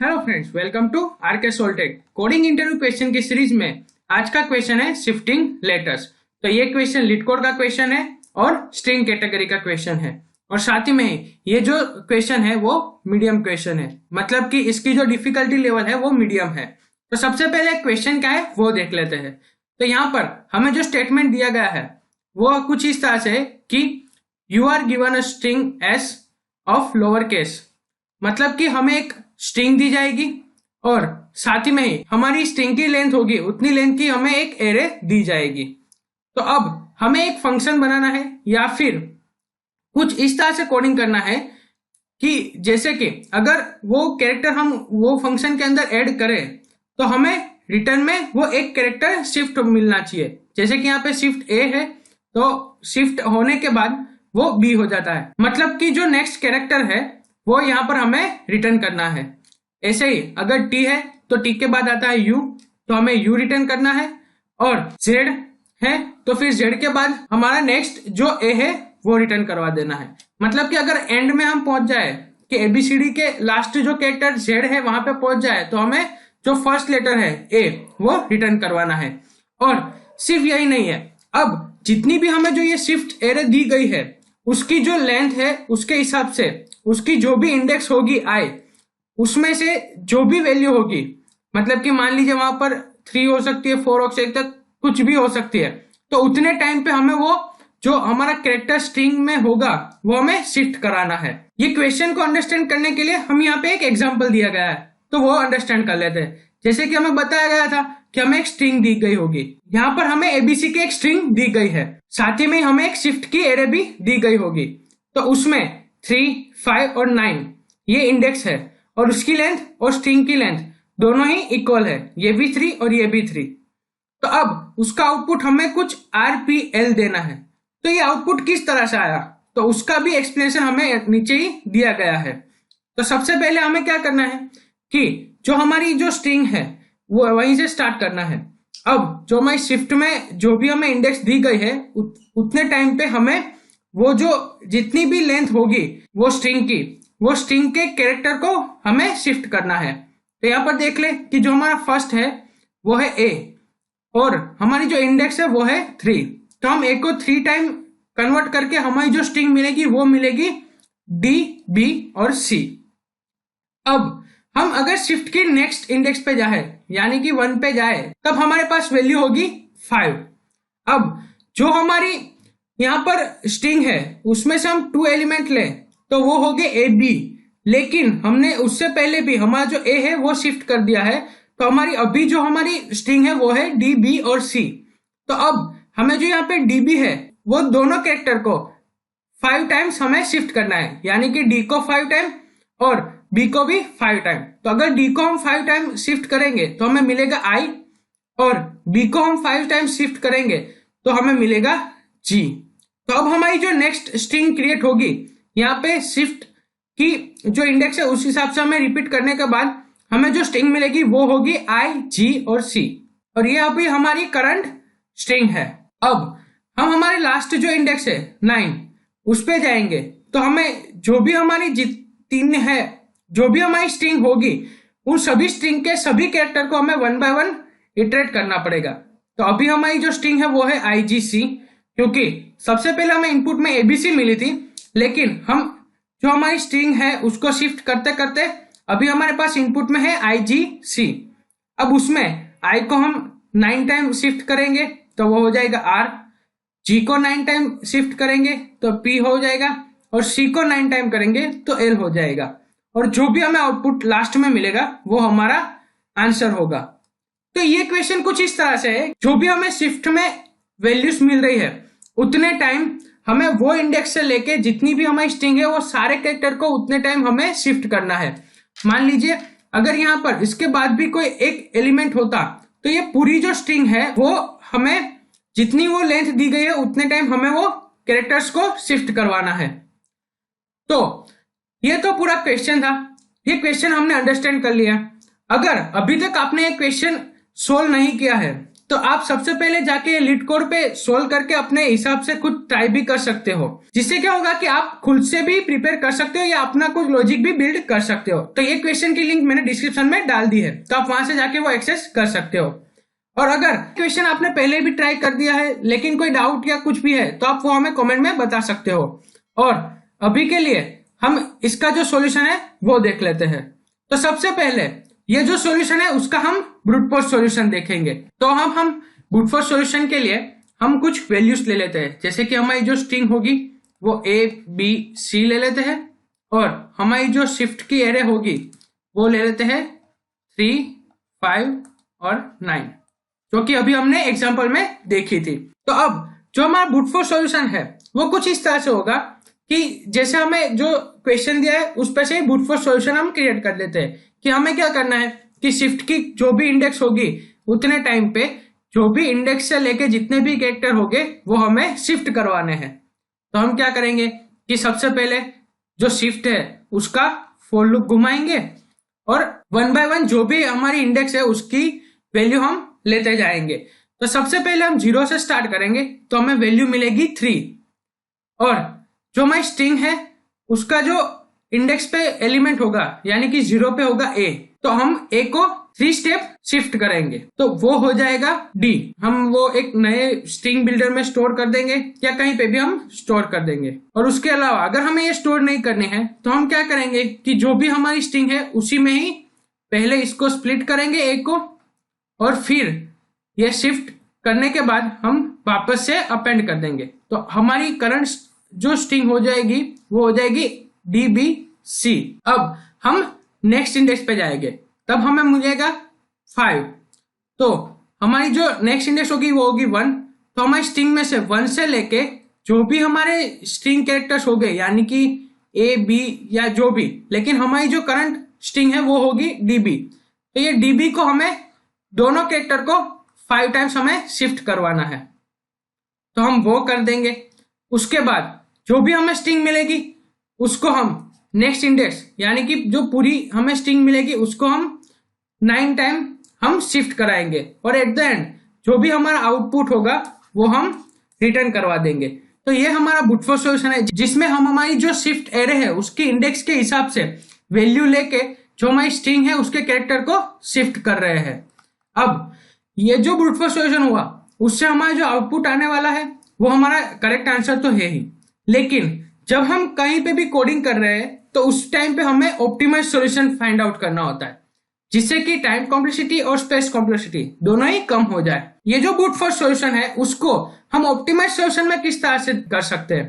Hello friends, welcome to RK सोल्टेक coding interview question की series में। आज का क्वेश्चन है शिफ्टिंग लेटर्स। तो ये क्वेश्चन लीड कोड का क्वेश्चन है और स्ट्रिंग कैटेगरी का क्वेश्चन है, और साथ ही में ये जो क्वेश्चन है वो मीडियम क्वेश्चन है, मतलब कि इसकी जो डिफिकल्टी लेवल है वो मीडियम है। तो सबसे पहले क्वेश्चन क्या है वो देख लेते हैं। तो यहाँ पर हमें जो स्टेटमेंट दिया गया है वो कुछ इस तरह से है कि you are given a string S of lower case, मतलब कि हमें एक स्ट्रिंग दी जाएगी और साथ ही में ही हमारी स्ट्रिंग की लेंथ होगी उतनी लेंथ की हमें एक एरे दी जाएगी। तो अब हमें एक फंक्शन बनाना है या फिर कुछ इस तरह से कोडिंग करना है कि जैसे कि अगर वो कैरेक्टर हम वो फंक्शन के अंदर ऐड करें तो हमें रिटर्न में वो एक कैरेक्टर शिफ्ट मिलना चाहिए। जैसे कि यहाँ पे शिफ्ट ए है तो शिफ्ट होने के बाद वो बी हो जाता है, मतलब कि जो नेक्स्ट कैरेक्टर है वो यहाँ पर हमें रिटर्न करना है। ऐसे ही अगर टी है तो टी के बाद आता है यू, तो हमें यू रिटर्न करना है, और जेड है तो फिर जेड के बाद हमारा नेक्स्ट जो ए है वो रिटर्न करवा देना है। मतलब कि अगर एंड में हम पहुंच जाए कि एबीसीडी के लास्ट जो कैरेक्टर जेड है वहां पे पहुंच जाए तो हमें जो फर्स्ट लेटर है ए वो रिटर्न करवाना है। और सिर्फ यही नहीं है, अब जितनी भी हमें जो ये शिफ्ट एरे दी गई है उसकी जो लेंथ है उसके हिसाब से उसकी जो भी इंडेक्स होगी आई, उसमें से जो भी वैल्यू होगी, मतलब कि मान लीजिए वहां पर 3 हो सकती है, 4 हो सकती है, कुछ भी हो सकती है, तो उतने टाइम पे हमें वो जो हमारा कैरेक्टर स्ट्रिंग में होगा वो हमें शिफ्ट कराना है। ये क्वेश्चन को अंडरस्टैंड करने के लिए हम यहाँ पे एक एग्जाम्पल दिया गया है तो वो अंडरस्टैंड कर लेते हैं। जैसे कि हमें बताया गया था कि हमें एक स्ट्रिंग दी गई होगी, यहाँ पर हमें एबीसी की एक स्ट्रिंग दी गई है, साथ ही में हमें एक शिफ्ट की एरे भी दी गई होगी। तो उसमें 3, 5 और 9 ये इंडेक्स है और उसकी लेंथ और स्ट्रिंग की लेंथ दोनों ही इक्वल है, ये भी 3 और ये भी 3। तो अब उसका आउटपुट हमें कुछ आरपीएल देना है। तो ये आउटपुट किस तरह से आया तो उसका भी एक्सप्लेनेशन हमें नीचे ही दिया गया है। तो सबसे पहले हमें क्या करना है कि जो हमारी जो स्ट्रिंग है वो वहीं से स्टार्ट करना है। अब जो हमारी शिफ्ट में जो भी हमें इंडेक्स दी गई है उतने टाइम पे हमें वो जो जितनी भी लेंथ होगी वो स्ट्रिंग की, वो स्ट्रिंग के कैरेक्टर को हमें शिफ्ट करना है। तो यहाँ पर देख ले कि जो हमारा फर्स्ट है वो है ए और हमारी जो इंडेक्स है वो है 3। तो हम ए को 3 टाइम कन्वर्ट करके हमारी जो स्ट्रिंग मिलेगी वो मिलेगी डी, बी और सी। अब हम अगर शिफ्ट की नेक्स्ट इंडेक्स पे जाए यानी कि 1 पे जाए तब हमारे पास वैल्यू होगी 5। अब जो हमारी यहाँ पर स्ट्रिंग है उसमें से हम 2 एलिमेंट लें तो वो हो गए ए बी, लेकिन हमने उससे पहले भी हमारा जो ए है वो शिफ्ट कर दिया है, तो हमारी अभी जो हमारी स्ट्रिंग है वो है डी, बी और सी। तो अब हमें जो यहाँ पे डी बी है वो दोनों कैरेक्टर को 5 टाइम्स हमें शिफ्ट करना है, यानी कि डी को 5 टाइम और बी को भी 5 टाइम। तो अगर डी को हम 5 टाइम शिफ्ट करेंगे तो हमें मिलेगा आई, और बी को हम 5 टाइम शिफ्ट करेंगे तो हमें मिलेगा जी। तो अब हमारी जो नेक्स्ट स्ट्रिंग क्रिएट होगी यहाँ पे शिफ्ट की जो इंडेक्स है उस हिसाब से हमें रिपीट करने के बाद हमें जो स्ट्रिंग मिलेगी वो होगी आई, जी और सी, और ये अभी हमारी करंट स्ट्रिंग है। अब हम हमारे लास्ट जो इंडेक्स है 9 उस पे जाएंगे तो हमें जो भी हमारी जितनी है जो भी हमारी स्ट्रिंग होगी उन सभी स्ट्रिंग के सभी कैरेक्टर को हमें 1 बाय 1 इटरेट करना पड़ेगा। तो अभी हमारी जो स्ट्रिंग है वो है आईजीसी, क्योंकि सबसे पहले हमें इनपुट में एबीसी मिली थी, लेकिन हम जो हमारी स्ट्रिंग है उसको शिफ्ट करते करते अभी हमारे पास इनपुट में है आईजीसी। अब उसमें आई को हम 9 टाइम शिफ्ट करेंगे तो वो हो जाएगा आर, जी को 9 टाइम शिफ्ट करेंगे तो पी हो जाएगा, और सी को 9 टाइम करेंगे तो एल हो जाएगा, और जो भी हमें आउटपुट लास्ट में मिलेगा वो हमारा आंसर होगा। तो ये क्वेश्चन कुछ इस तरह से है, जो भी हमें शिफ्ट में वैल्यूज मिल रही है उतने टाइम हमें वो इंडेक्स से लेके जितनी भी हमारी स्ट्रिंग है वो सारे कैरेक्टर को उतने टाइम हमें शिफ्ट करना है। मान लीजिए अगर यहाँ पर इसके बाद भी कोई एक एलिमेंट होता तो ये पूरी जो स्ट्रिंग है वो हमें जितनी वो लेंथ दी गई है उतने टाइम हमें वो कैरेक्टर्स को शिफ्ट करवाना है। तो ये तो पूरा क्वेश्चन था, ये क्वेश्चन हमने अंडरस्टैंड कर लिया। अगर अभी तक आपने ये क्वेश्चन सोल्व नहीं किया है तो आप सबसे पहले जाके लीड कोड पे सोल्व करके अपने हिसाब से खुद ट्राई भी कर सकते हो, जिससे क्या होगा कि आप खुद से भी प्रिपेयर कर सकते हो या अपना कुछ लॉजिक भी बिल्ड कर सकते हो। तो ये क्वेश्चन की लिंक मैंने डिस्क्रिप्शन में डाल दी है, तो आप वहां से जाके वो एक्सेस कर सकते हो। और अगर क्वेश्चन आपने पहले भी ट्राई कर दिया है लेकिन कोई डाउट या कुछ भी है तो आप वो हमें कमेंट में बता सकते हो। और अभी के लिए हम इसका जो सॉल्यूशन है वो देख लेते हैं। तो सबसे पहले ये जो सॉल्यूशन है उसका हम ब्रूट फोर्स सॉल्यूशन देखेंगे। तो हम ब्रूट फोर्स सॉल्यूशन के लिए हम कुछ वैल्यूज ले लेते हैं, जैसे कि हमारी जो स्ट्रिंग होगी वो ABC ले लेते हैं, और हमारी जो शिफ्ट की एरे होगी वो ले लेते हैं 3, 5 और 9, जो कि अभी हमने एग्जांपल में देखी थी। तो अब जो हमारा ब्रूट फोर्स सॉल्यूशन है वो कुछ इस तरह से होगा कि जैसे हमें जो क्वेश्चन दिया है उस पर से ही ब्रूट फोर्स सॉल्यूशन हम क्रिएट कर देते हैं कि हमें क्या करना है कि शिफ्ट की जो भी इंडेक्स होगी उतने टाइम पे जो भी इंडेक्स से लेके जितने भी कैरेक्टर होंगे वो हमें शिफ्ट करवाने हैं। तो हम क्या करेंगे कि सबसे पहले जो शिफ्ट है उसका फॉर लूप घुमाएंगे और 1 बाय 1 जो भी हमारी इंडेक्स है उसकी वैल्यू हम लेते जाएंगे। तो सबसे पहले हम 0 से स्टार्ट करेंगे तो हमें वैल्यू मिलेगी 3, और जो हमारी स्ट्रिंग है उसका जो इंडेक्स पे एलिमेंट होगा यानी कि 0 पे होगा A, तो हम A को 3 स्टेप शिफ्ट करेंगे तो वो हो जाएगा D। हम वो एक नए स्ट्रिंग बिल्डर में स्टोर कर देंगे या कहीं पे भी हम स्टोर कर देंगे। और उसके अलावा अगर हमें ये स्टोर नहीं करने हैं तो हम क्या करेंगे कि जो भी हमारी स्ट्रिंग है उसी में ही पहले इसको स्प्लिट करेंगे A को, और फिर ये शिफ्ट करने के बाद हम वापस से अपेंड कर देंगे। तो हमारी करंट जो स्ट्रिंग हो जाएगी वो हो जाएगी DBC। अब हम नेक्स्ट इंडेक्स पे जाएंगे तब हमें मिलेगा 5, तो हमारी जो नेक्स्ट इंडेक्स होगी वो होगी 1। तो हमारी स्ट्रिंग में से 1 से लेके जो भी हमारे स्ट्रिंग कैरेक्टर्स हो गए यानी कि A, B या जो भी, लेकिन हमारी जो करंट स्ट्रिंग है वो होगी DB। तो ये DB को हमें दोनों कैरेक्टर को 5 टाइम्स हमें शिफ्ट करवाना है, तो हम वो कर देंगे। उसके बाद जो भी हमें स्ट्रिंग मिलेगी उसको हम नेक्स्ट इंडेक्स यानी कि जो पूरी हमें स्ट्रिंग मिलेगी उसको हम 9 टाइम हम शिफ्ट कराएंगे, और एट द एंड जो भी हमारा आउटपुट होगा वो हम रिटर्न करवा देंगे। तो ये हमारा ब्रूट फोर्स सॉल्यूशन है जिसमें हम हमारी जो शिफ्ट एरे है उसकी इंडेक्स के हिसाब से वैल्यू लेके जो हमारी स्ट्रिंग है उसके कैरेक्टर को शिफ्ट कर रहे हैं। अब ये जो ब्रूट फोर्स सॉल्यूशन हुआ उससे हमारा जो आउटपुट आने वाला है वो हमारा करेक्ट आंसर तो है ही, लेकिन जब हम कहीं पे भी कोडिंग कर रहे हैं तो उस टाइम पे हमें ऑप्टिमाइज सॉल्यूशन फाइंड आउट करना होता है, जिससे कि टाइम कॉम्प्लेक्सिटी और स्पेस कॉम्प्लेक्सिटी दोनों ही कम हो जाए। ये जो ब्रूट फोर्स सॉल्यूशन है उसको हम ऑप्टिमाइज सॉल्यूशन में किस तरह से कर सकते हैं,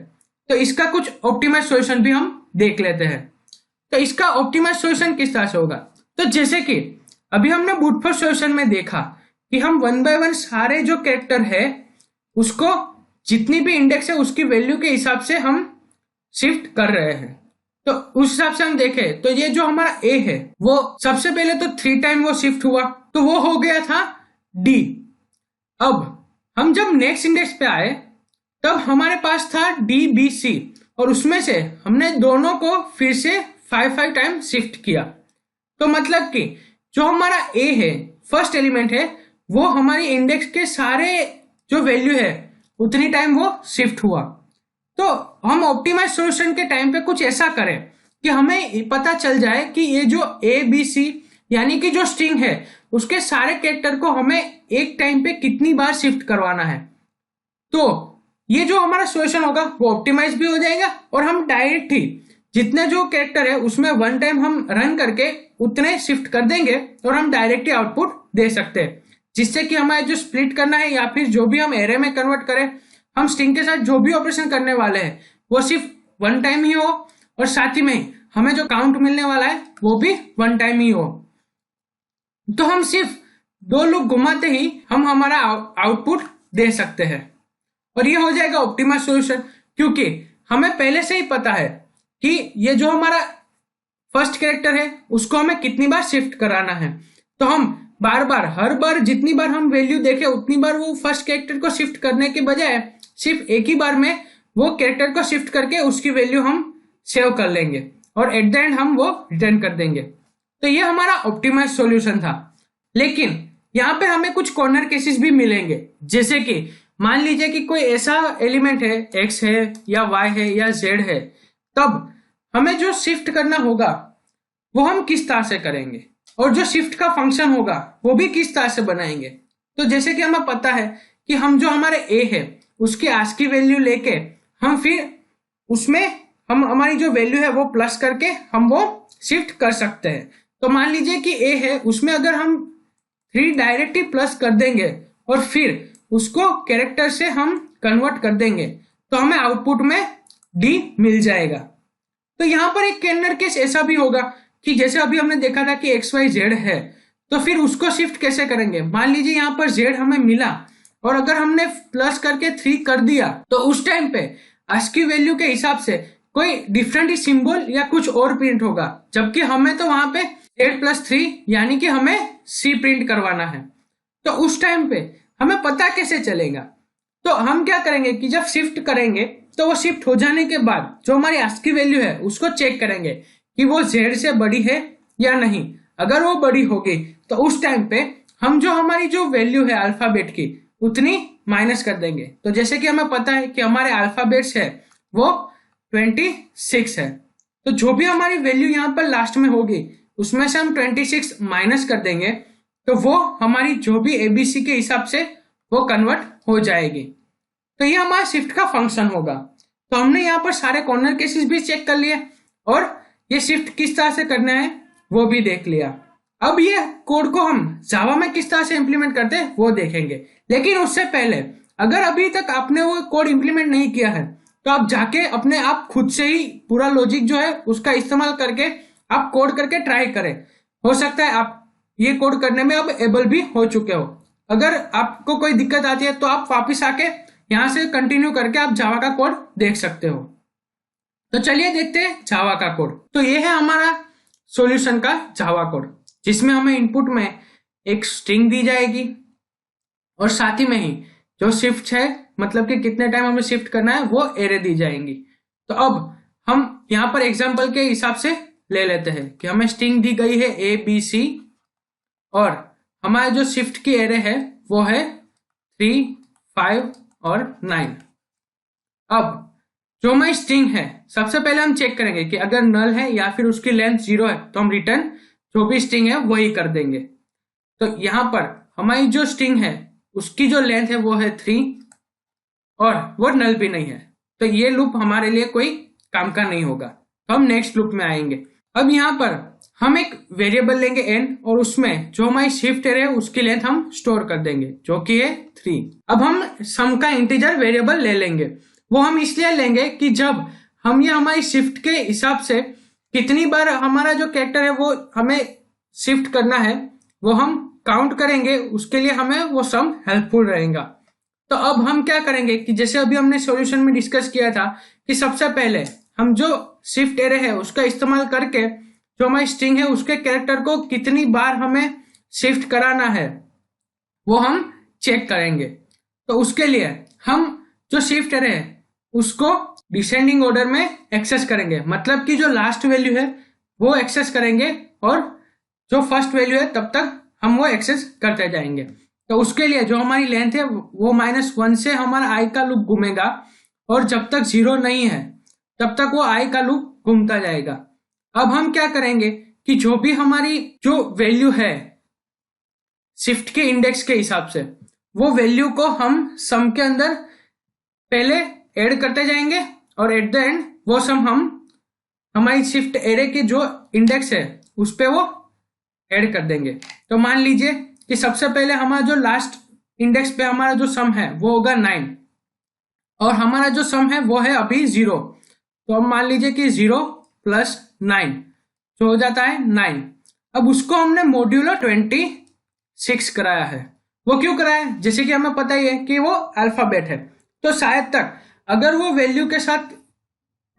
तो इसका कुछ ऑप्टिमाइज सॉल्यूशन भी हम देख लेते हैं। तो इसका ऑप्टिमाइज सॉल्यूशन किस तरह से होगा, तो जैसे कि अभी हमने ब्रूट फोर्स सॉल्यूशन में देखा कि हम 1 बाय 1 सारे जो कैरेक्टर है उसको जितनी भी इंडेक्स है उसकी वैल्यू के हिसाब से हम शिफ्ट कर रहे हैं। तो उस हिसाब से हम देखें तो ये जो हमारा A है वो सबसे पहले तो 3 टाइम वो शिफ्ट हुआ तो वो हो गया था D। अब हम जब नेक्स्ट इंडेक्स पे आए तब हमारे पास था DBC, और उसमें से हमने दोनों को फिर से 5 टाइम शिफ्ट किया। तो मतलब कि जो हमारा A है फर्स्ट एलिमेंट है वो हमारी इंडेक्स के सारे जो वैल्यू है उतनी टाइम वो शिफ्ट हुआ। तो हम ऑप्टिमाइज सॉल्यूशन के टाइम पे कुछ ऐसा करें कि हमें पता चल जाए कि ये जो ABC यानी कि जो स्ट्रिंग है उसके सारे कैरेक्टर को हमें एक टाइम पे कितनी बार शिफ्ट करवाना है। तो ये जो हमारा सॉल्यूशन होगा वो ऑप्टिमाइज भी हो जाएगा, और हम डायरेक्ट ही जितने जो कैरेक्टर है उसमें 1 टाइम हम रन करके उतने शिफ्ट कर देंगे और हम डायरेक्ट ही आउटपुट दे सकते हैं, जिससे कि हमारे जो स्प्लिट करना है या फिर जो भी हम एरे में कन्वर्ट करें, हम स्ट्रिंग के साथ जो भी ऑपरेशन करने वाले हैं वो सिर्फ 1 टाइम ही हो, और साथ ही में हमें जो काउंट मिलने वाला है वो भी 1 टाइम ही हो। तो हम सिर्फ 2 लूप घुमाते ही हम हमारा आउटपुट दे सकते हैं, और ये हो जाएगा ऑप्टिमाइज सॉल्यूशन, क्योंकि हमें पहले से ही पता है कि ये जो हमारा फर्स्ट कैरेक्टर है उसको हमें कितनी बार शिफ्ट कराना है। तो हम बार बार हर बार जितनी बार हम वैल्यू देखें उतनी बार वो फर्स्ट कैरेक्टर को शिफ्ट करने के बजाय सिर्फ एक ही बार में वो कैरेक्टर को शिफ्ट करके उसकी वैल्यू हम सेव कर लेंगे और एट द एंड हम वो रिटर्न कर देंगे। तो ये हमारा ऑप्टिमाइज सॉल्यूशन था। लेकिन यहाँ पे हमें कुछ कॉर्नर केसेस भी मिलेंगे, जैसे कि मान लीजिए कि कोई ऐसा एलिमेंट है, x है या y है या z है, तब हमें जो शिफ्ट करना होगा वो हम किस तरह से करेंगे, और जो शिफ्ट का फंक्शन होगा वो भी किस तरह से बनाएंगे। तो जैसे कि हमें पता है कि हम जो हमारे a है उसकी ASCII वैल्यू लेके हम फिर उसमें हम हमारी जो वैल्यू है वो प्लस करके हम वो शिफ्ट कर सकते हैं। तो मान लीजिए कि a है, उसमें अगर हम 3 डायरेक्टली प्लस कर देंगे और फिर उसको कैरेक्टर से हम कन्वर्ट कर देंगे तो हमें आउटपुट में d मिल जाएगा। तो यहाँ पर एक कॉर्नर केस ऐसा भी होगा कि जैसे अभी हमने देखा था कि एक्स वाई जेड है, तो फिर उसको शिफ्ट कैसे करेंगे। मान लीजिए यहाँ पर जेड हमें मिला और अगर हमने प्लस करके 3 कर दिया तो उस टाइम पे ASCII वैल्यू के हिसाब से कोई डिफरेंट ही सिंबल या कुछ और प्रिंट होगा, जबकि हमें तो वहां पे z+3 यानी कि हमें c प्रिंट करवाना है। तो उस टाइम पे हमें पता कैसे चलेगा। तो हम क्या करेंगे कि जब शिफ्ट करेंगे तो वो शिफ्ट हो जाने के बाद जो हमारी ASCII वैल्यू है उसको चेक करेंगे कि वो z से बड़ी है या नहीं। अगर वो बड़ी होगी तो उस टाइम पे हम जो हमारी जो वैल्यू है अल्फाबेट की उतनी माइनस कर देंगे। तो जैसे कि हमें पता है कि हमारे अल्फाबेट्स है वो 26 है, तो जो भी हमारी वैल्यू यहाँ पर लास्ट में होगी उसमें से हम 26 माइनस कर देंगे तो वो हमारी जो भी एबीसी के हिसाब से वो कन्वर्ट हो जाएगी। तो ये हमारा शिफ्ट का फंक्शन होगा। तो हमने यहाँ पर सारे कॉर्नर केसेस भी चेक कर लिए और ये शिफ्ट किस तरह से करना है वो भी देख लिया। अब ये कोड को हम जावा में किस तरह से इंप्लीमेंट करते हैं वो देखेंगे, लेकिन उससे पहले अगर अभी तक आपने वो कोड इंप्लीमेंट नहीं किया है तो आप जाके अपने आप खुद से ही पूरा लॉजिक जो है उसका इस्तेमाल करके आप कोड करके ट्राई करें। हो सकता है आप ये कोड करने में अब एबल भी हो चुके हो। अगर आपको कोई दिक्कत आती है तो आप वापस आके यहां से कंटिन्यू करके आप जावा का कोड देख सकते हो। तो चलिए देखते हैं जावा का कोड। तो ये है हमारा सॉल्यूशन का जावा कोड, जिसमें हमें इनपुट में एक स्ट्रिंग दी जाएगी और साथ ही में ही जो शिफ्ट है, मतलब कि कितने टाइम हमें शिफ्ट करना है, वो एरे दी जाएंगी। तो अब हम यहाँ पर एग्जांपल के हिसाब से ले लेते हैं कि हमें स्ट्रिंग दी गई है ABC और हमारे जो शिफ्ट की एरे है वो है 3, 5 और 9। अब जो हमारी स्ट्रिंग है सबसे पहले हम चेक करेंगे कि अगर नल है या फिर उसकी लेंथ 0 है तो हम रिटर्न जो भी स्ट्रिंग है वही कर देंगे। तो यहाँ पर हमारी जो स्ट्रिंग है उसकी जो लेंथ है वो है 3 और वो नल भी नहीं है, तो ये लूप हमारे लिए कोई काम का नहीं होगा। तो हम नेक्स्ट लूप में आएंगे। अब यहाँ पर हम एक वेरिएबल लेंगे n और उसमें जो हमारी शिफ्ट एरे है उसकी लेंथ हम स्टोर कर देंगे जो कि है 3। अब हम सम का इंटीजर वेरिएबल ले लेंगे। वो हम इसलिए लेंगे कि जब हम ये हमारी शिफ्ट के हिसाब से कितनी बार हमारा जो कैरेक्टर है वो हमें शिफ्ट करना है वो हम काउंट करेंगे, उसके लिए हमें वो सम हेल्पफुल रहेगा। तो अब हम क्या करेंगे कि जैसे अभी हमने सॉल्यूशन में डिस्कस किया था कि सबसे पहले हम जो शिफ्ट एरे है उसका इस्तेमाल करके जो हमारी स्ट्रिंग है उसके कैरेक्टर को कितनी बार हमें शिफ्ट कराना है वो हम चेक करेंगे। तो उसके लिए हम जो शिफ्ट एरे है उसको डिसेंडिंग ऑर्डर में एक्सेस करेंगे, मतलब कि जो लास्ट वैल्यू है वो एक्सेस करेंगे और जो फर्स्ट वैल्यू है तब तक हम वो एक्सेस करते जाएंगे। तो उसके लिए जो हमारी लेंथ है वो -1 से हमारा i का लूप घूमेगा और जब तक 0 नहीं है तब तक वो i का लूप घूमता जाएगा। अब हम क्या करेंगे कि जो भी हमारी जो वैल्यू है शिफ्ट के इंडेक्स के हिसाब से वो वैल्यू को हम सम के अंदर पहले ऐड करते जाएंगे और एट द एंड वो सम हम हमारी शिफ्ट एरे के जो इंडेक्स है उस पे वो ऐड कर देंगे। तो मान लीजिए कि सबसे पहले हमारा जो लास्ट इंडेक्स पे हमारा जो सम है वो होगा 9 और हमारा जो सम है वो है अभी 0। तो अब मान लीजिए कि 0 + 9 जो हो जाता है 9। अब उसको हमने मॉड्यूलो 26 कराया है। वो क्यों कराया है? जैसे कि हमें पता ही है कि वो अल्फाबेट है, तो शायद तक अगर वो वैल्यू के साथ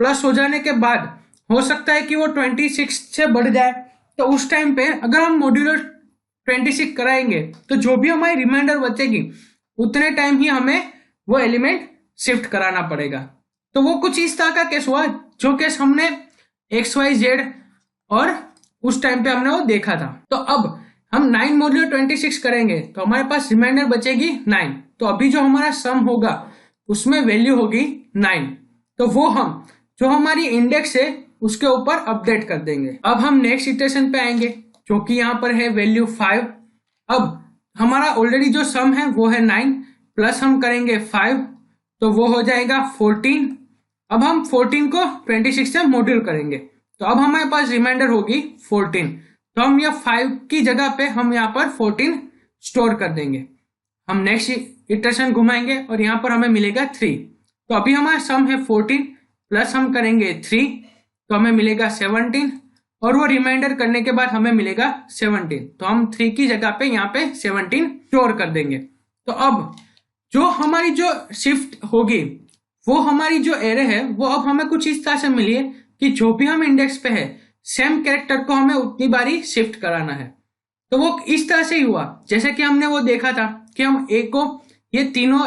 प्लस हो जाने के बाद हो सकता है कि वो 26 से बढ़ जाए। तो उस टाइम पे अगर हम मॉड्यूलो 26 कराएंगे तो जो भी हमारी रिमाइंडर बचेगी उतने टाइम ही हमें वो एलिमेंट शिफ्ट कराना पड़ेगा। तो वो कुछ इस तरह का केस हुआ जो केस हमने XYZ और उस टाइम पे हमने वो देखा था। तो अब हम 9 मॉड्यूलर 26 करेंगे तो हमारे पास रिमाइंडर बचेगी 9। तो अभी जो हमारा सम होगा उसमें वैल्यू होगी 9। तो वो हम जो हमारी इंडेक्स है उसके ऊपर अपडेट कर देंगे। अब हम नेक्स्ट इटरेशन पे आएंगे जो कि यहाँ पर है वैल्यू 5। अब हमारा ऑलरेडी जो सम है वो है 9 प्लस हम करेंगे 5 तो वो हो जाएगा 14। अब हम 14 को 26 से मॉड्यूल करेंगे तो अब हमारे पास रिमाइंडर होगी 14। तो हम यह 5 की जगह पे हम यहाँ पर 14 स्टोर कर देंगे। हम नेक्स्ट इटरेशन घुमाएंगे और यहाँ पर हमें मिलेगा 3। तो अभी हमारा सम है 14 प्लस हम करेंगे 3 तो हमें मिलेगा 17 और वो रिमाइंडर करने के बाद हमें मिलेगा 17। तो हम 3 की जगह पे यहाँ पे 17 स्टोर कर देंगे। तो अब जो हमारी जो शिफ्ट होगी वो हमारी जो एरे है वो अब हमें कुछ इस तरह से मिली है कि जो भी हम इंडेक्स पे है सेम कैरेक्टर को हमें उतनी बारी शिफ्ट कराना है। तो वो इस तरह से ही हुआ जैसे कि हमने वो देखा था कि हम ए को ये तीनों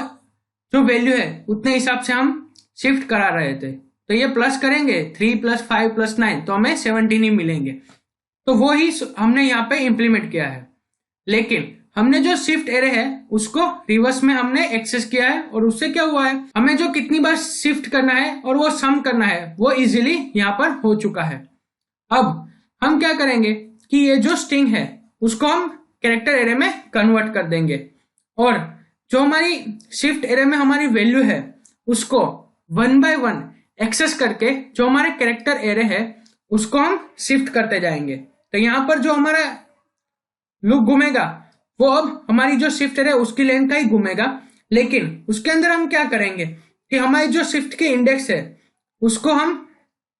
जो वैल्यू है उतने हिसाब से हम शिफ्ट करा रहे थे। तो ये प्लस करेंगे 3 + 5 + 9 तो हमें 17 ही मिलेंगे। तो वो ही हमने यहाँ पे इंप्लीमेंट किया है। लेकिन हमने जो शिफ्ट एरे है उसको रिवर्स में हमने एक्सेस किया है और उससे क्या हुआ है हमें जो कितनी बार शिफ्ट करना है और वो सम करना है वो इजीली यहाँ पर हो चुका है। अब हम क्या करेंगे कि ये जो स्ट्रिंग है उसको हम कैरेक्टर एरे में कन्वर्ट कर देंगे और जो हमारी शिफ्ट एरे में हमारी वैल्यू है उसको 1 by 1 एक्सेस करके जो हमारे कैरेक्टर एरे है उसको हम शिफ्ट करते जाएंगे। तो यहाँ पर जो हमारा लूप घूमेगा वो अब हमारी जो शिफ्ट एरे उसकी लेंथ का ही घूमेगा। लेकिन उसके अंदर हम क्या करेंगे कि हमारी जो शिफ्ट की इंडेक्स है उसको हम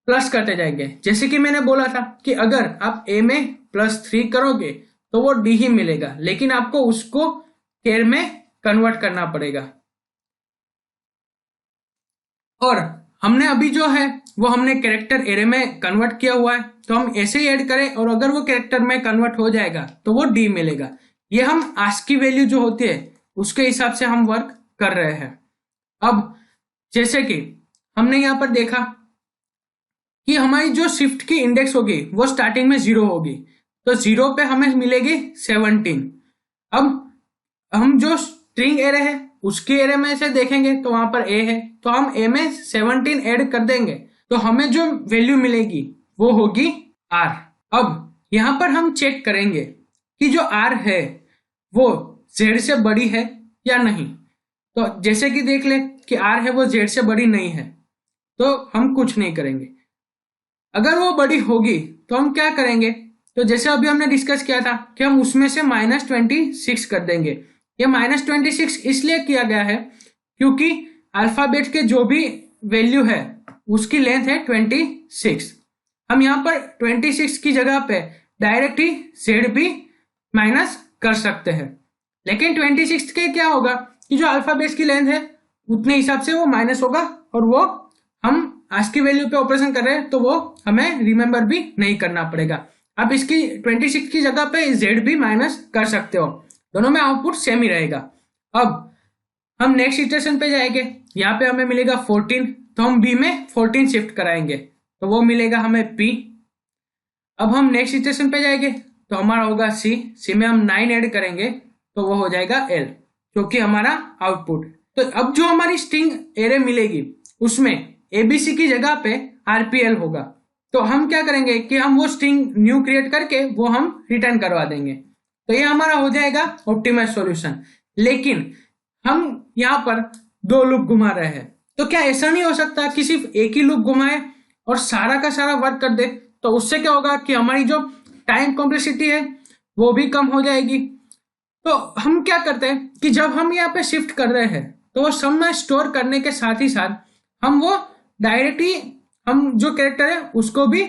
प्लस करते जाएंगे। जैसे कि मैंने बोला था कि अगर आप ए में +3 करोगे तो वो डी ही मिलेगा, लेकिन आपको उसको केर में कन्वर्ट करना पड़ेगा। और हमने अभी जो है वो हमने कैरेक्टर एरे में कन्वर्ट किया हुआ है तो हम ऐसे ही ऐड करें और अगर वो कैरेक्टर में कन्वर्ट हो जाएगा तो वो डी मिलेगा। ये हम आस्की वैल्यू जो होती है उसके हिसाब से हम वर्क कर रहे हैं। अब जैसे कि हमने यहाँ पर देखा कि हमारी जो शिफ्ट की इंडेक्स होगी वो स्टार्टिंग में 0 होगी तो 0 पे हमें मिलेगी 17। अब हम जो स्ट्रिंग एरे है उसके एरे में से देखेंगे तो वहां पर ए है तो हम ए में 17 ऐड कर देंगे तो हमें जो वैल्यू मिलेगी वो होगी आर। अब यहां पर हम चेक करेंगे कि जो आर है वो जेड से बड़ी है या नहीं। तो जैसे कि देख ले कि आर है वो जेड से बड़ी नहीं है तो हम कुछ नहीं करेंगे। अगर वो बड़ी होगी तो हम क्या करेंगे तो जैसे अभी हमने डिस्कस किया था कि हम उसमें से -26 कर देंगे। ये -26 इसलिए किया गया है क्योंकि अल्फाबेट के जो भी वैल्यू है उसकी लेंथ है 26। हम यहाँ पर 26 की जगह पे डायरेक्ट ही जेड भी माइनस कर सकते हैं, लेकिन 26 के क्या होगा कि जो अल्फाबेट की लेंथ है उतने हिसाब से वो माइनस होगा और वो हम आस्की वैल्यू पे ऑपरेशन कर रहे हैं तो वो हमें रिमेंबर भी नहीं करना पड़ेगा। आप इसकी 26 की जगह पे जेड भी माइनस कर सकते हो, दोनों में आउटपुट सेम ही रहेगा। अब हम नेक्स्ट इटरेशन पे जाएंगे, यहाँ पे हमें मिलेगा 14 तो हम बी में 14 शिफ्ट कराएंगे तो वो मिलेगा हमें पी। अब हम नेक्स्ट इटरेशन पे जाएंगे तो हमारा होगा सी में हम 9 ऐड करेंगे तो वो हो जाएगा एल जो कि हमारा आउटपुट। तो अब जो हमारी स्ट्रिंग एरे मिलेगी उसमें एबीसी की जगह पे आरपीएल होगा तो हम क्या करेंगे कि हम वो स्ट्रिंग न्यू क्रिएट करके वो हम रिटर्न करवा देंगे। तो ये हमारा हो जाएगा ऑप्टिमाइज सॉल्यूशन। लेकिन हम यहाँ पर 2 लूप घुमा रहे हैं तो क्या ऐसा नहीं हो सकता कि सिर्फ एक ही लूप घुमाए और सारा का सारा वर्क कर दे? तो उससे क्या होगा कि हमारी जो टाइम कॉम्प्लेक्सिटी है वो भी कम हो जाएगी। तो हम क्या करते हैं कि जब हम यहाँ पे शिफ्ट कर रहे हैं तो वो सम में स्टोर करने के साथ ही साथ हम वो डायरेक्टली हम जो कैरेक्टर है उसको भी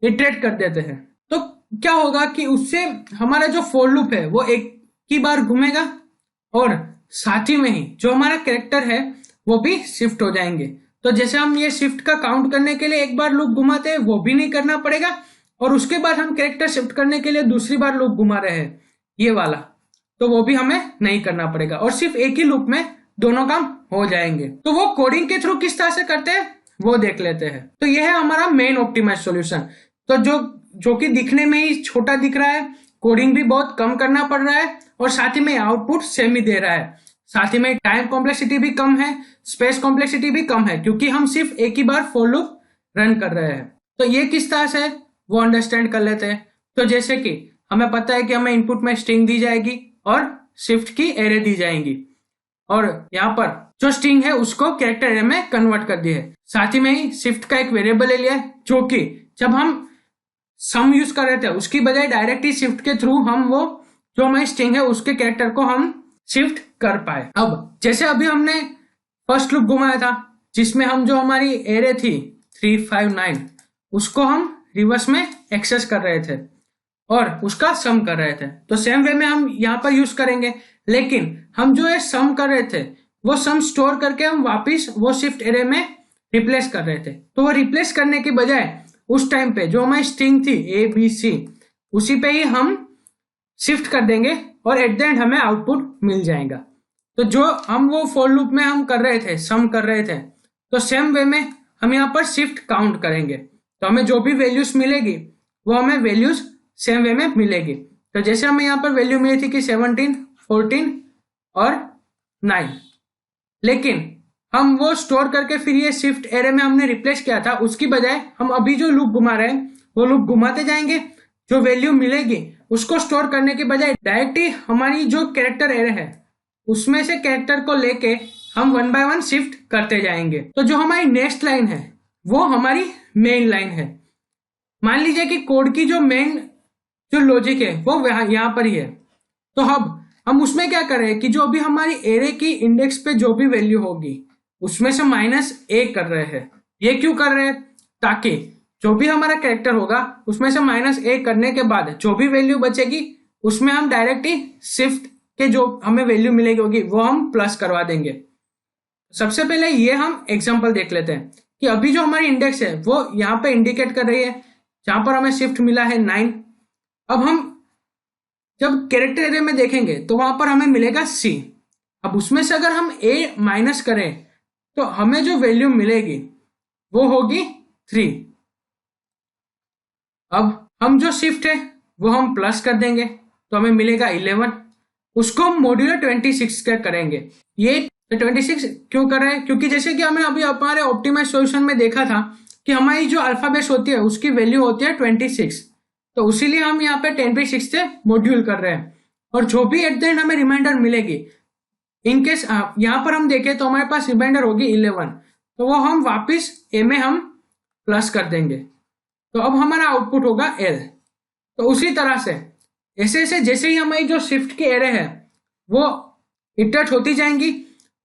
इटरेट कर देते हैं। तो क्या होगा कि उससे हमारा जो फॉर लूप है वो एक ही बार घूमेगा और साथ ही में ही जो हमारा कैरेक्टर है वो भी शिफ्ट हो जाएंगे। तो जैसे हम ये शिफ्ट का काउंट करने के लिए एक बार लूप घुमाते हैं वो भी नहीं करना पड़ेगा और उसके बाद हम कैरेक्टर शिफ्ट करने के लिए दूसरी बार लूप घुमा रहे हैं ये वाला तो वो भी हमें नहीं करना पड़ेगा और सिर्फ एक ही लूप में दोनों काम हो जाएंगे। तो वो कोडिंग के थ्रू किस तरह से करते हैं वो देख लेते हैं। तो ये है हमारा मेन ऑप्टिमाइज सॉल्यूशन। तो जो कि दिखने में ही छोटा दिख रहा है, कोडिंग भी बहुत कम करना पड़ रहा है और साथ ही में आउटपुट सेम ही दे रहा है। साथ ही में टाइम कॉम्प्लेक्सिटी भी कम है, स्पेस कॉम्प्लेक्सिटी भी कम है, क्योंकि हम सिर्फ एक ही बार फॉर लूप रन कर रहे हैं। तो ये किस तरह से वो अंडरस्टैंड कर लेते हैं। तो जैसे कि हमें पता है कि हमें इनपुट में स्ट्रिंग दी जाएगी और शिफ्ट की एरे दी जाएंगी, और यहाँ पर जो स्ट्रिंग है उसको कैरेक्टर एरे में कन्वर्ट कर दिया है। साथ ही में ही शिफ्ट का एक वेरिएबल ले लिया है, जो कि जब हम सम यूज कर रहे थे उसकी बजाय डायरेक्ट ही शिफ्ट के थ्रू हम वो जो हमारी स्ट्रिंग है उसके कैरेक्टर को हम शिफ्ट कर पाए। अब जैसे अभी हमने फर्स्ट लूप घुमाया था जिसमें हम जो हमारी एरे थी 359 उसको हम रिवर्स में एक्सेस कर रहे थे और उसका सम कर रहे थे, तो सेम वे में हम यहाँ पर यूज करेंगे। लेकिन हम जो ये सम कर रहे थे वो सम स्टोर करके हम वापिस वो शिफ्ट एरे में रिप्लेस कर रहे थे। तो वो रिप्लेस करने की बजाय उस टाइम पे जो हमारी स्ट्रिंग थी ABC उसी पे ही हम शिफ्ट कर देंगे और एट द एंड हमें आउटपुट मिल जाएगा। तो जो हम वो फॉर लूप में हम कर रहे थे, सम कर रहे थे, तो सेम वे में हम यहाँ पर शिफ्ट काउंट करेंगे, तो हमें जो भी वैल्यूज मिलेगी वो हमें वैल्यूज सेम वे में मिलेगी। तो जैसे हमें यहाँ पर वैल्यू मिली थी कि 17, 14 और 9, लेकिन हम वो स्टोर करके फिर ये शिफ्ट एरे में हमने रिप्लेस किया था, उसकी बजाय हम अभी जो लूप घुमा रहे हैं वो लूप घुमाते जाएंगे। जो वैल्यू मिलेगी उसको स्टोर करने के बजाय डायरेक्ट ही हमारी जो कैरेक्टर एरे है उसमें से कैरेक्टर को लेके हम 1 बाय 1 शिफ्ट करते जाएंगे। तो जो हमारी नेक्स्ट लाइन है वो हमारी मेन लाइन है। मान लीजिए कि कोड की जो मेन जो लॉजिक है वो यहाँ पर ही है, तो अब हम उसमें क्या करें कि जो अभी हमारी एरे की इंडेक्स पे जो भी वैल्यू होगी उसमें से -1 कर रहे हैं। ये क्यों कर रहे हैं? ताकि जो भी हमारा कैरेक्टर होगा उसमें से -1 करने के बाद जो भी वैल्यू बचेगी उसमें हम डायरेक्ट ही शिफ्ट के जो हमें वैल्यू मिलेगी होगी वो हम प्लस करवा देंगे। सबसे पहले ये हम एग्जांपल देख लेते हैं कि अभी जो हमारी इंडेक्स है वो यहाँ पे इंडिकेट कर रही है, जहां पर हमें शिफ्ट मिला है 9। अब हम जब कैरेक्टर एरे में देखेंगे तो वहां पर हमें मिलेगा C। अब उसमें से अगर हम A माइनस करें तो हमें जो वैल्यू मिलेगी वो होगी 3। अब हम जो शिफ्ट है वो हम प्लस कर देंगे तो हमें मिलेगा 11। उसको हम मॉड्यूलर 26 का करेंगे। ये 26 क्यों कर रहे हैं? क्योंकि जैसे कि हमें अभी हमारे ऑप्टिमाइज सॉल्यूशन में देखा था कि हमारी जो अल्फा बेस होती है उसकी वैल्यू होती है 26, तो इसीलिए हम यहाँ पे 10/6 से मॉड्यूल कर रहे हैं। और जो भी एट द एंड हमें रिमाइंडर मिलेगी, इनकेस यहाँ पर हम देखें तो हमारे पास रिमाइंडर होगी 11, तो वो हम वापिस ए में हम प्लस कर देंगे, तो अब हमारा आउटपुट होगा L। तो उसी तरह से ऐसे ऐसे जैसे ही हमारी जो शिफ्ट की एरे है वो इटरेट होती जाएंगी,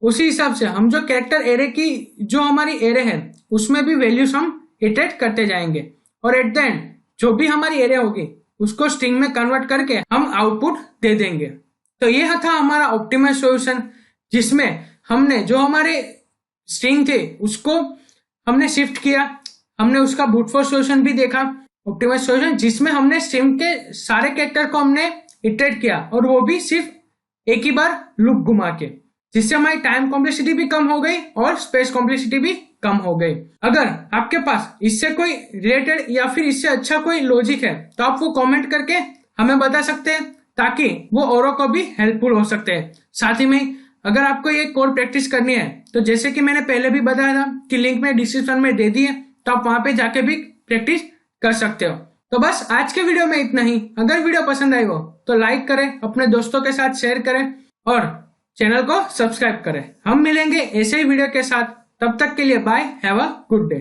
उसी हिसाब से हम जो कैरेक्टर एरे की जो हमारी एरे है उसमें भी वैल्यूज हम इटरेट करते जाएंगे और एट द एंड जो भी हमारी एरे होगी उसको स्ट्रिंग में कन्वर्ट करके हम आउटपुट दे देंगे। तो यह था हमारा ऑप्टिमाइज सॉल्यूशन, जिसमें हमने जो हमारे स्ट्रिंग थे उसको हमने शिफ्ट किया, हमने उसका ब्रूट फोर्स सॉल्यूशन भी देखा ऑप्टिमाइज सॉल्यूशन, जिसमें हमने स्ट्रिंग के सारे कैरेक्टर को हमने इटरेट किया और वो भी सिर्फ एक ही बार लूप घुमा के, जिससे हमारी टाइम कॉम्प्लेक्सिटी भी कम हो गई और स्पेस कॉम्प्लेक्सिटी भी कम हो गई। अगर आपके पास इससे कोई रिलेटेड या फिर इससे अच्छा कोई लॉजिक है तो आप वो कमेंट करके हमें बता सकते हैं, ताकि वो औरों को भी हेल्पफुल हो सकते हैं। साथ ही में अगर आपको ये कोड प्रैक्टिस करनी है तो जैसे कि मैंने पहले भी बताया था कि लिंक में डिस्क्रिप्शन में दे दिए, तो आप वहां पे जाके भी प्रैक्टिस कर सकते हो। तो बस आज के वीडियो में इतना ही। अगर वीडियो पसंद आई हो तो लाइक करें, अपने दोस्तों के साथ शेयर करें और चैनल को सब्सक्राइब करें। हम मिलेंगे ऐसे ही वीडियो के साथ, तब तक के लिए bye, have a good day.